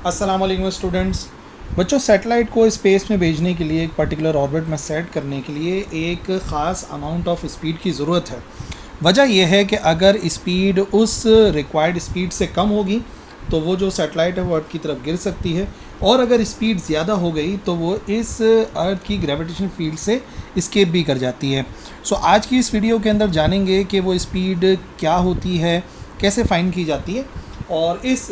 अस्सलाम वालेकुम स्टूडेंट्स। बच्चों, सैटेलाइट को स्पेस में भेजने के लिए, एक पर्टिकुलर ऑर्बिट में सेट करने के लिए एक ख़ास अमाउंट ऑफ स्पीड की ज़रूरत है। वजह यह है कि अगर स्पीड उस रिक्वायर्ड स्पीड से कम होगी तो वो जो सैटेलाइट है वो अर्थ की तरफ गिर सकती है, और अगर स्पीड ज़्यादा हो गई तो वो इस अर्थ की ग्रेविटेशनल फील्ड से स्केप भी कर जाती है। सो आज की इस वीडियो के अंदर जानेंगे कि वो स्पीड क्या होती है, कैसे फाइंड की जाती है, और इस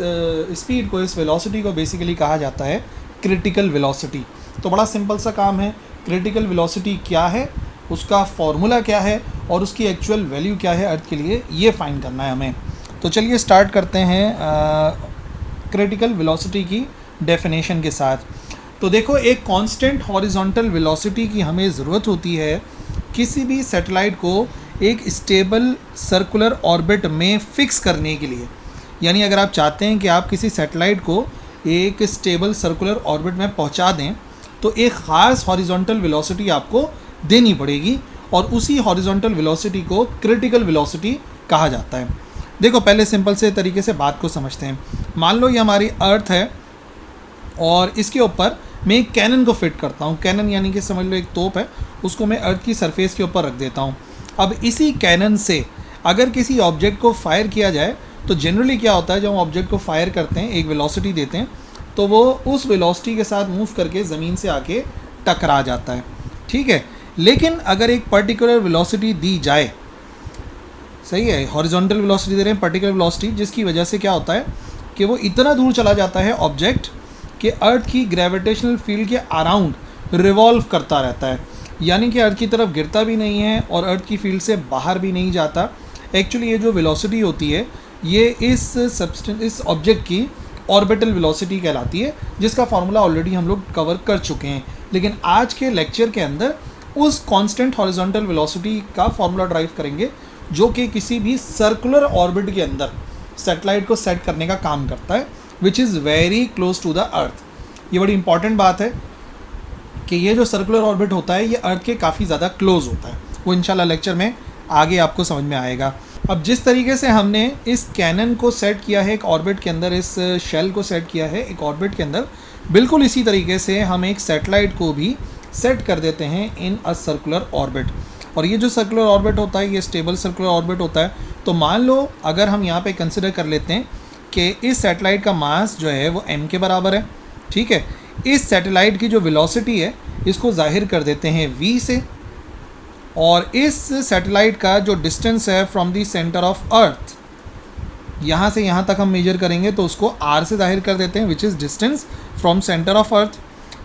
स्पीड को, इस वेलोसिटी को बेसिकली कहा जाता है क्रिटिकल वेलोसिटी। तो बड़ा सिंपल सा काम है। क्रिटिकल वेलोसिटी क्या है, उसका फॉर्मूला क्या है और उसकी एक्चुअल वैल्यू क्या है अर्थ के लिए, ये फाइंड करना है हमें। तो चलिए स्टार्ट करते हैं क्रिटिकल वेलोसिटी की डेफिनेशन के साथ। तो देखो, एक कांस्टेंट हॉरिजॉन्टल वेलोसिटी की हमें ज़रूरत होती है किसी भी सैटेलाइट को एक स्टेबल सर्कुलर ऑर्बिट में फ़िक्स करने के लिए। यानी अगर आप चाहते हैं कि आप किसी सैटेलाइट को एक स्टेबल सर्कुलर ऑर्बिट में पहुंचा दें तो एक ख़ास हॉरिजॉन्टल वेलोसिटी आपको देनी पड़ेगी, और उसी हॉरिजॉन्टल वेलोसिटी को क्रिटिकल वेलोसिटी कहा जाता है। देखो, पहले सिंपल से तरीके से बात को समझते हैं। मान लो ये हमारी अर्थ है और इसके ऊपर मैं एक कैनन को फिट करता हूँ। कैनन यानी कि समझ लो एक तोप है, उसको मैं अर्थ की सरफेस के ऊपर रख देता हूँ। अब इसी कैनन से अगर किसी ऑब्जेक्ट को फायर किया जाए तो जनरली क्या होता है, जब हम ऑब्जेक्ट को फायर करते हैं, एक वेलोसिटी देते हैं, तो वो उस वेलोसिटी के साथ मूव करके ज़मीन से आके टकरा जाता है। ठीक है, लेकिन अगर एक पर्टिकुलर वेलोसिटी दी जाए, सही है, हॉरिजॉन्टल वेलोसिटी दे रहे हैं, पर्टिकुलर वेलोसिटी, जिसकी वजह से क्या होता है कि वो इतना दूर चला जाता है ऑब्जेक्ट कि अर्थ की ग्रेविटेशनल फील्ड के अराउंड रिवॉल्व करता रहता है। यानी कि अर्थ की तरफ गिरता भी नहीं है और अर्थ की फील्ड से बाहर भी नहीं जाता। एक्चुअली ये जो वेलोसिटी होती है ये इस ऑब्जेक्ट की ऑर्बिटल वेलोसिटी कहलाती है, जिसका फार्मूला ऑलरेडी हम लोग कवर कर चुके हैं। लेकिन आज के लेक्चर के अंदर उस कांस्टेंट हॉरिजॉन्टल वेलोसिटी का फार्मूला ड्राइव करेंगे जो कि किसी भी सर्कुलर ऑर्बिट के अंदर सैटेलाइट को सेट करने का काम करता है, which is very close to the earth. ये बड़ी इंपॉर्टेंट बात है कि ये जो सर्कुलर ऑर्बिट होता है ये अर्थ के काफ़ी ज़्यादा क्लोज होता है। वो इंशाल्लाह लेक्चर में आगे आपको समझ में आएगा। अब जिस तरीके से हमने इस कैनन को सेट किया है एक ऑर्बिट के अंदर, इस शेल को सेट किया है एक ऑर्बिट के अंदर, बिल्कुल इसी तरीके से हम एक सैटेलाइट को भी सेट कर देते हैं इन अ सर्कुलर ऑर्बिट। और ये जो सर्कुलर ऑर्बिट होता है ये स्टेबल सर्कुलर ऑर्बिट होता है। तो मान लो अगर हम यहाँ पे कंसिडर कर लेते हैं कि इस सैटेलाइट का मास जो है वो m के बराबर है। ठीक है, इस सैटेलाइट की जो वेलोसिटी है इसको जाहिर कर देते हैं v से, और इस सैटेलाइट का जो डिस्टेंस है from the centre of earth, यहाँ से यहाँ तक हम मेजर करेंगे तो उसको r से जाहिर कर देते हैं, which is distance from centre of earth.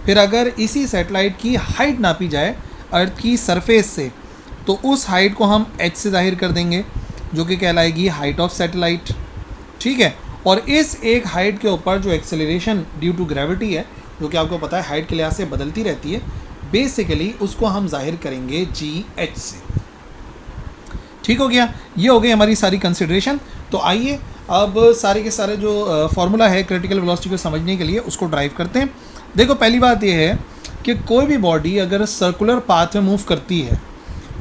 फिर अगर इसी सैटेलाइट की हाइट नापी जाए अर्थ की सरफेस से तो उस हाइट को हम h से जाहिर कर देंगे, जो कि कहलाएगी हाइट ऑफ सैटेलाइट। ठीक है, और इस एक हाइट के ऊपर जो एक्सेलरेशन ड्यू टू ग्रेविटी है, जो कि आपको पता है हाइट के लिहाज से बदलती रहती है, बेसिकली उसको हम जाहिर करेंगे GH से। ठीक हो गया, ये हो गई हमारी सारी कंसिडरेशन। तो आइए अब सारे के सारे जो फार्मूला है क्रिटिकल वेलोसिटी को समझने के लिए उसको ड्राइव करते हैं। देखो, पहली बात ये है कि कोई भी बॉडी अगर सर्कुलर पाथ में मूव करती है,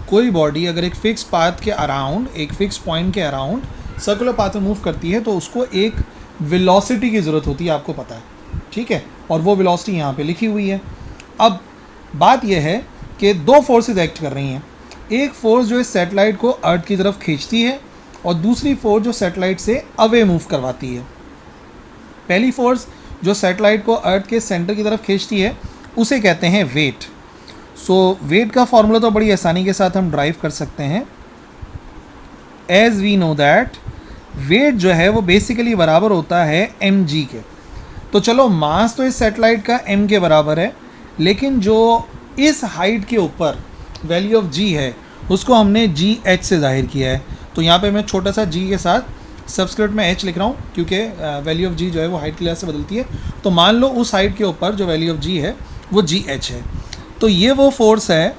कोई बॉडी अगर एक फिक्स पाथ के अराउंड, एक फिक्स पॉइंट के अराउंड सर्कुलर पाथ में मूव करती है तो उसको एक वेलोसिटी की ज़रूरत होती है, आपको पता है। ठीक है, और वो वेलोसिटी यहाँ पे लिखी हुई है। अब बात यह है कि दो फोर्सेस एक्ट कर रही हैं। एक फोर्स जो इस सैटेलाइट को अर्थ की तरफ खींचती है और दूसरी फोर्स जो सैटेलाइट से अवे मूव करवाती है। पहली फोर्स जो सैटेलाइट को अर्थ के सेंटर की तरफ खींचती है उसे कहते हैं वेट। सो वेट का फॉर्मूला तो बड़ी आसानी के साथ हम ड्राइव कर सकते हैं। As we know that weight जो है वो बेसिकली बराबर होता है mg के। तो चलो, मास तो इस सैटेलाइट का m के बराबर है, लेकिन जो इस हाइट के ऊपर वैल्यू ऑफ g है उसको हमने gh से जाहिर किया है। तो यहाँ पे मैं छोटा सा g के साथ सब्सक्रिप्ट में h लिख रहा हूँ, क्योंकि वैल्यू ऑफ g जो है वो हाइट के लिहाज से बदलती है। तो मान लो उस हाइट के ऊपर जो वैल्यू ऑफ g है वो gh है। तो ये वो फोर्स है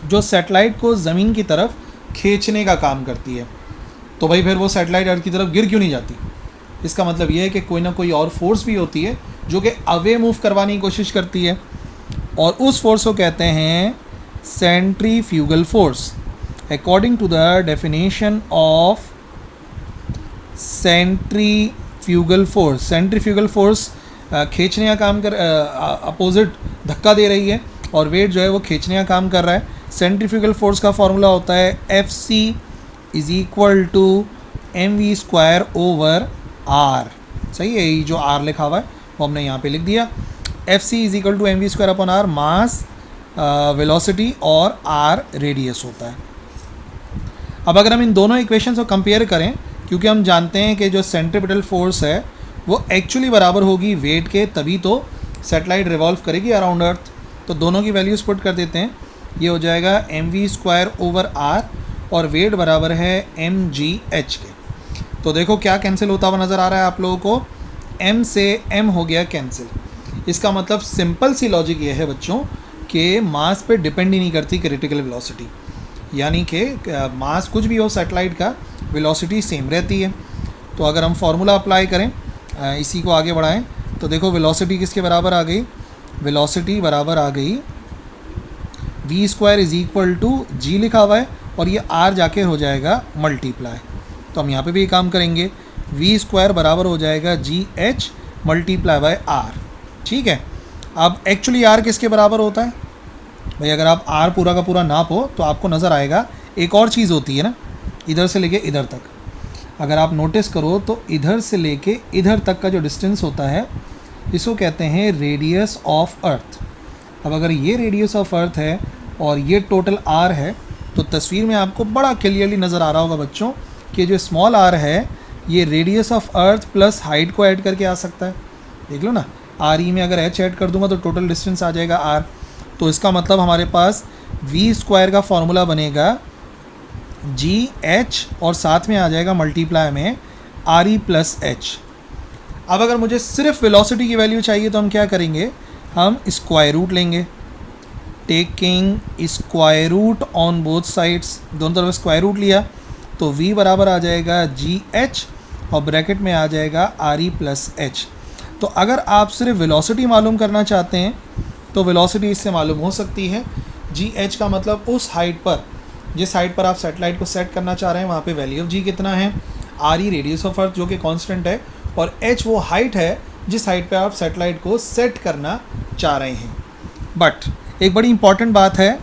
जो सैटेलाइट को ज़मीन की तरफ खींचने का काम करती है। तो भाई फिर वो सैटेलाइट अर्थ की तरफ गिर क्यों नहीं जाती? इसका मतलब ये है कि कोई ना कोई और फोर्स भी होती है जो कि अवे मूव करवाने की कोशिश करती है, और उस फोर्स को कहते हैं centrifugal force. According to the definition of centrifugal force, centrifugal force खींचने का काम कर, अपोजिट धक्का दे रही है, और वेट जो है वो खींचने का काम कर रहा है। सेंट्रीफ्यूगल फोर्स का फॉर्मूला होता है Fc is equal to mv square over r। सही है, ये जो r लिखा हुआ है वो हमने यहाँ पे लिख दिया। Fc is equal to mv square upon r, mass, velocity और r रेडियस होता है। अब अगर हम इन दोनों इक्वेशंस को कंपेयर करें, क्योंकि हम जानते हैं कि जो सेंट्रीपिटल फोर्स है वो एक्चुअली बराबर होगी वेट के, तभी तो सैटेलाइट रिवॉल्व करेगी अराउंड अर्थ। तो दोनों की वैल्यूज पुट कर देते हैं। ये हो जाएगा mv स्क्वायर ओवर r और वेट बराबर है mgh के। तो देखो क्या कैंसिल होता हुआ नज़र आ रहा है आप लोगों को, m से m हो गया कैंसिल। इसका मतलब सिंपल सी लॉजिक ये है बच्चों कि मास पे डिपेंड ही नहीं करती क्रिटिकल वेलोसिटी, यानी कि मास कुछ भी हो सैटेलाइट का, वेलोसिटी सेम रहती है। तो अगर हम फार्मूला अप्लाई करें, इसी को आगे बढ़ाएं, तो देखो वेलोसिटी किसके बराबर आ गई, वेलोसिटी बराबर आ गई v square is equal to g लिखा हुआ है और ये r जाके हो जाएगा मल्टीप्लाई। तो हम यहाँ पे भी काम करेंगे, v स्क्वायर बराबर हो जाएगा gh मल्टीप्लाई बाय r। ठीक है, अब एक्चुअली r किसके बराबर होता है भाई, अगर आप r पूरा का पूरा नापो तो आपको नज़र आएगा एक और चीज़ होती है ना, इधर से लेके इधर तक। अगर आप नोटिस करो तो इधर से लेके इधर तक का जो डिस्टेंस होता है इसको कहते हैं रेडियस ऑफ अर्थ। अब अगर ये रेडियस ऑफ अर्थ है और ये टोटल r है, तो तस्वीर में आपको बड़ा क्लियरली नज़र आ रहा होगा बच्चों कि जो स्मॉल r है ये radius of earth plus height को ऐड करके आ सकता है। देख लो ना, आर ई में अगर h ऐड कर दूंगा तो टोटल डिस्टेंस आ जाएगा r। तो इसका मतलब हमारे पास v स्क्वायर का फॉर्मूला बनेगा gh और साथ में आ जाएगा मल्टीप्लाई में re प्लस h। अब अगर मुझे सिर्फ वेलोसिटी की वैल्यू चाहिए तो हम क्या करेंगे, हम स्क्वायर रूट लेंगे, taking square root on both sides, दोनों तरफ स्क्वायर रूट लिया तो v बराबर आ जाएगा gh और ब्रैकेट में आ जाएगा re प्लस h। तो अगर आप सिर्फ वेलोसिटी मालूम करना चाहते हैं तो वेलोसिटी इससे मालूम हो सकती है। gh का मतलब उस हाइट पर, जिस हाइट पर आप सैटेलाइट को सेट करना चाह रहे हैं वहाँ पे वैल्यू ऑफ g कितना है, re रेडियस ऑफ अर्थ जो कि कांस्टेंट है, और h वो हाइट है जिस हाइट पे आप सैटेलाइट को सेट करना चाह रहे हैं। बट एक बड़ी इंपॉर्टेंट बात है,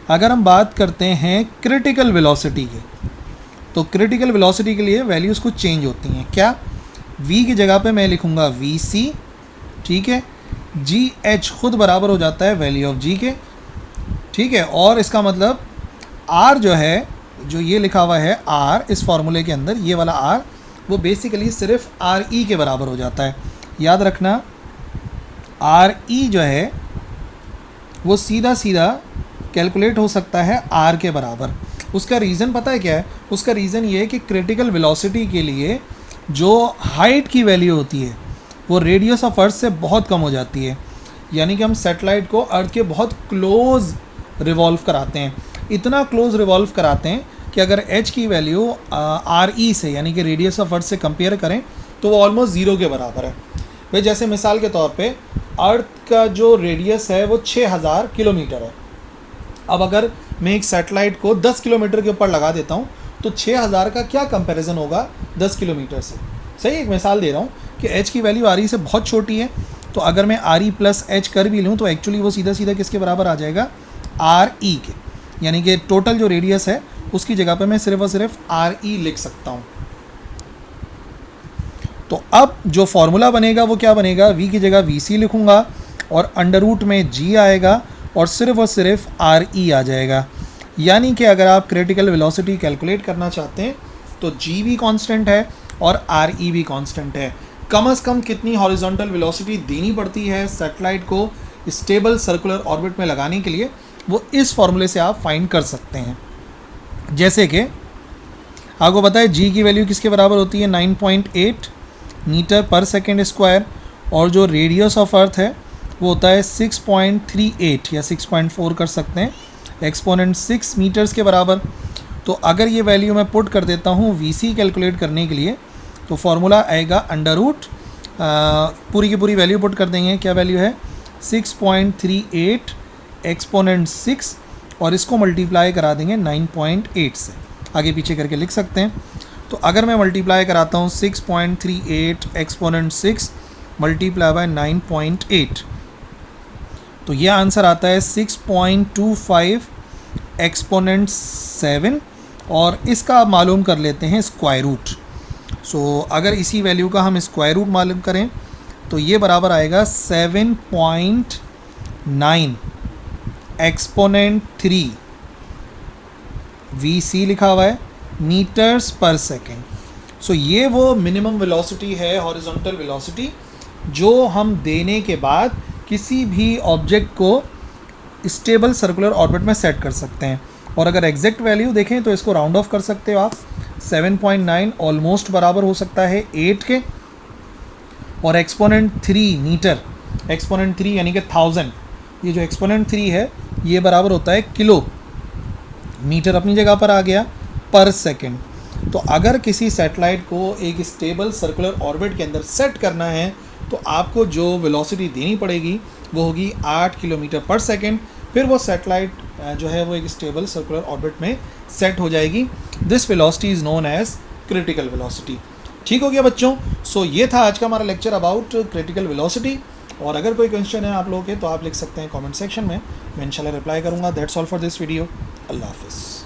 अगर हम बात करते हैं क्रिटिकल वेलोसिटी की, तो क्रिटिकल वेलोसिटी के लिए वैल्यूज़ कुछ चेंज होती हैं। क्या, v की जगह पे मैं लिखूँगा vc, ठीक है, gh खुद बराबर हो जाता है वैल्यू ऑफ g के, ठीक है, और इसका मतलब r जो है, जो ये लिखा हुआ है r इस फार्मूले के अंदर, ये वाला r वो बेसिकली सिर्फ re के बराबर हो जाता है। याद रखना re जो है वो सीधा सीधा कैलकुलेट हो सकता है r के बराबर। उसका रीज़न पता है क्या है, उसका रीज़न ये है कि क्रिटिकल वेलोसिटी के लिए जो हाइट की वैल्यू होती है वो रेडियस ऑफ अर्थ से बहुत कम हो जाती है, यानी कि हम सैटेलाइट को अर्थ के बहुत क्लोज रिवॉल्व कराते हैं, इतना क्लोज रिवॉल्व कराते हैं कि अगर h की वैल्यू re से यानी कि रेडियस ऑफ अर्थ से कंपेयर करें तो वो ऑलमोस्ट ज़ीरो के बराबर है। भाई जैसे मिसाल के तौर पे अर्थ का जो रेडियस है वो 6000 किलोमीटर है। अब अगर मैं एक सैटेलाइट को 10 किलोमीटर के ऊपर लगा देता हूँ तो 6000 का क्या कंपैरिजन होगा 10 किलोमीटर से। सही, एक मिसाल दे रहा हूँ कि h की वैल्यू re से बहुत छोटी है, तो अगर मैं re प्लस h कर भी लूँ तो एक्चुअली वो सीधा सीधा किसके बराबर आ जाएगा, re के, यानी कि टोटल जो रेडियस है उसकी जगह पे मैं सिर्फ और सिर्फ re लिख सकता हूँ। तो अब जो फॉर्मूला बनेगा वो क्या बनेगा, v की जगह vc लिखूँगा और अंडर रूट में g आएगा और सिर्फ re आ जाएगा। यानी कि अगर आप क्रिटिकल वेलोसिटी कैलकुलेट करना चाहते हैं तो g भी कांस्टेंट है और re भी कांस्टेंट है। कम से कम कितनी हॉरिजॉन्टल वेलोसिटी देनी पड़ती है सैटेलाइट को स्टेबल सर्कुलर ऑर्बिट में लगाने के लिए, वो इस फॉर्मूले से आप फाइंड कर सकते हैं। जैसे कि आपको पता है g की वैल्यू किसके बराबर होती है, 9.8 मीटर पर सेकेंड स्क्वायर, और जो रेडियस ऑफ अर्थ है वो होता है 6.38 या 6.4 कर सकते हैं, एक्सपोनेंट 6 मीटर्स के बराबर। तो अगर ये वैल्यू मैं पुट कर देता हूँ vc कैलकुलेट करने के लिए तो फॉर्मूला आएगा अंडर रूट, पूरी की पूरी वैल्यू पुट कर देंगे, क्या वैल्यू है 6.38 एक्सपोनेंट 6 और इसको मल्टीप्लाई करा देंगे 9.8 से, आगे पीछे करके लिख सकते हैं। तो अगर मैं मल्टीप्लाई कराता हूँ 6.38 एक्सपोनेंट 6 मल्टीप्लाई बाय 9.8, तो ये आंसर आता है 6.25 एक्सपोनेंट 7, और इसका मालूम कर लेते हैं स्क्वायर रूट। सो अगर इसी वैल्यू का हम स्क्वायर रूट मालूम करें तो ये बराबर आएगा 7.9 एक्सपोनेंट 3 VC लिखा हुआ है मीटर्स पर सेकेंड। सो ये वो मिनिमम वेलोसिटी है, हॉरिजॉन्टल वेलोसिटी, जो हम देने के बाद किसी भी ऑब्जेक्ट को स्टेबल सर्कुलर ऑर्बिट में सेट कर सकते हैं। और अगर एग्जैक्ट वैल्यू देखें तो इसको राउंड ऑफ कर सकते हो आप, 7.9 ऑलमोस्ट बराबर हो सकता है 8 के, और एक्सपोनेंट 3 मीटर, एक्सपोनेंट 3 यानी कि 1000, ये जो एक्सपोनेंट 3 है ये बराबर होता है किलो, मीटर अपनी जगह पर आ गया, पर सेकेंड। तो अगर किसी सैटेलाइट को एक स्टेबल सर्कुलर ऑर्बिट के अंदर सेट करना है तो आपको जो वेलोसिटी देनी पड़ेगी वो होगी 8 किलोमीटर पर सेकेंड। फिर वो सैटेलाइट जो है वो एक स्टेबल सर्कुलर ऑर्बिट में सेट हो जाएगी। This velocity is known as critical velocity. ठीक हो गया बच्चों। सो ये था आज का हमारा लेक्चर अबाउट क्रिटिकल वेलोसिटी। और अगर कोई क्वेश्चन है आप लोगों के तो आप लिख सकते हैं कमेंट सेक्शन में, मैं इंशाल्लाह रिप्लाई करूँगा। That's all for this video. अल्लाह हाफिज़।